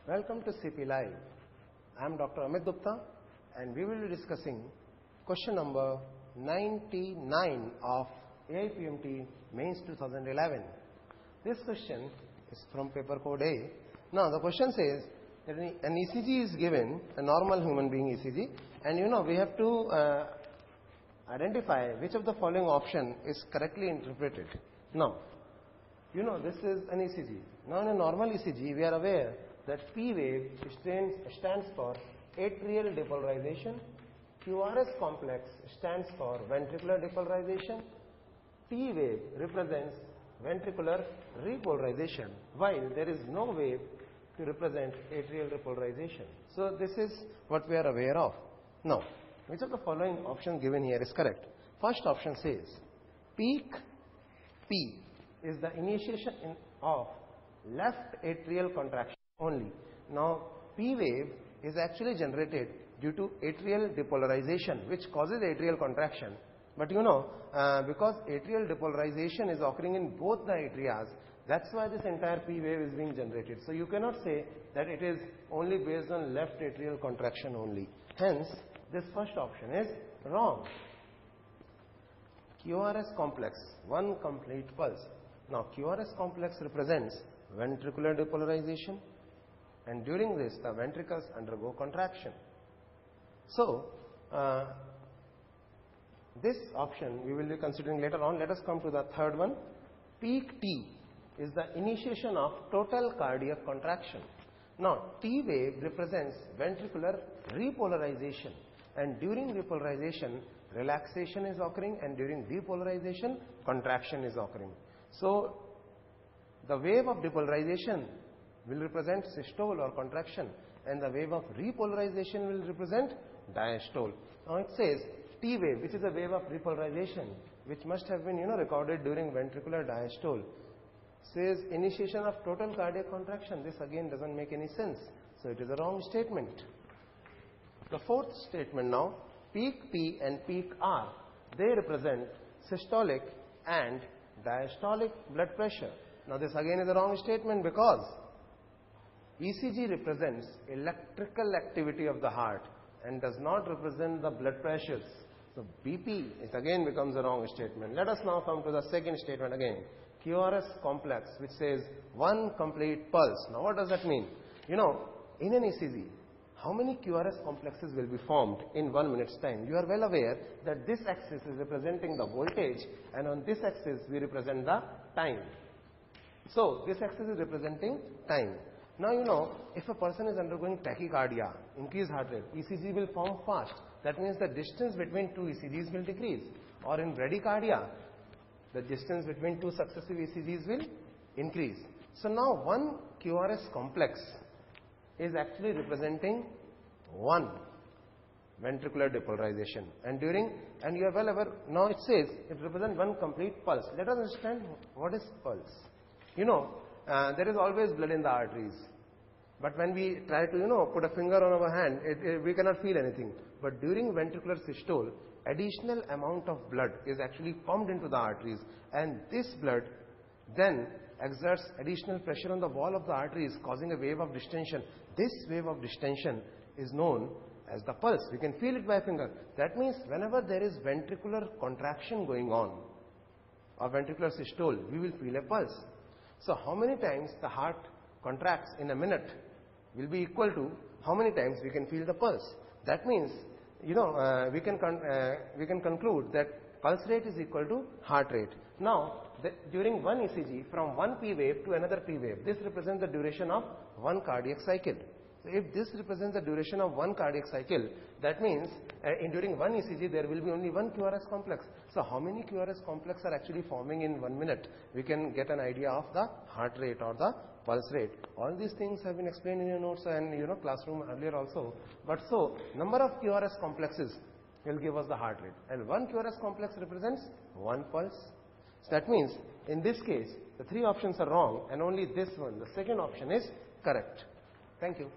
Welcome to CP Live. I am Dr. Amit Gupta and we will be discussing question number 99 of AIPMT Mains 2011. This question is from paper code A. Now the question says that an ECG is given, a normal human being ECG, and we have to identify which of the following option is correctly interpreted. Now, this is an ECG. Now in a normal ECG we are aware that P wave stands for atrial depolarization, QRS complex stands for ventricular depolarization, T wave represents ventricular repolarization, while there is no wave to represent atrial repolarization. So this is what we are aware of. Now, which of the following option given here is correct? First option says peak P is the initiation of left atrial contraction only. Now P wave is actually generated due to atrial depolarization, which causes atrial contraction. But because atrial depolarization is occurring in both the atrias, that's why this entire P wave is being generated. So you cannot say that it is only based on left atrial contraction only. Hence, this first option is wrong. QRS complex, one complete pulse. Now QRS complex represents ventricular depolarization, and during this the ventricles undergo contraction. So this option we will be considering later on. Let us come to the third one. Peak T is the initiation of total cardiac contraction. Now T wave represents ventricular repolarization, and during repolarization relaxation is occurring, and during depolarization contraction is occurring. So the wave of depolarization will represent systole or contraction, and the wave of repolarization will represent diastole. Now it says T wave, which is a wave of repolarization, which must have been recorded during ventricular diastole, says initiation of total cardiac contraction. This again doesn't make any sense, so it is a wrong statement. The fourth statement now, peak P and peak R, they represent systolic and diastolic blood pressure. Now this again is a wrong statement, because ECG represents electrical activity of the heart and does not represent the blood pressures. So BP is again becomes a wrong statement. Let us now come to the second statement again. QRS complex, which says one complete pulse. Now what does that mean? In an ECG, how many QRS complexes will be formed in 1 minute's time? You are well aware that this axis is representing the voltage, and on this axis we represent the time. So this axis is representing time. Now if a person is undergoing tachycardia, increased heart rate, ECG will form fast. That means the distance between two ECGs will decrease. Or in bradycardia, the distance between two successive ECGs will increase. So now one QRS complex is actually representing one ventricular depolarization, and you are well aware. Now it says it represents one complete pulse. Let us understand what is pulse. There is always blood in the arteries, but when we try to put a finger on our hand, we cannot feel anything. But during ventricular systole, additional amount of blood is actually pumped into the arteries, and this blood then exerts additional pressure on the wall of the arteries, causing a wave of distension. This wave of distension is known as the pulse. We can feel it by finger. That means whenever there is ventricular contraction going on or ventricular systole, we will feel a pulse. So how many times the heart contracts in a minute will be equal to how many times we can feel the pulse. That means we can conclude that pulse rate is equal to heart rate. Now during one ECG, from one P wave to another P wave, this represents the duration of one cardiac cycle. So if this represents the duration of one cardiac cycle, that means during one ECG there will be only one QRS complex. So how many QRS complex are actually forming in 1 minute? We can get an idea of the heart rate or the pulse rate. All these things have been explained in your notes and classroom earlier also. But so number of QRS complexes will give us the heart rate, and one QRS complex represents one pulse. So that means in this case the three options are wrong, and only this one, the second option, is correct. Thank you.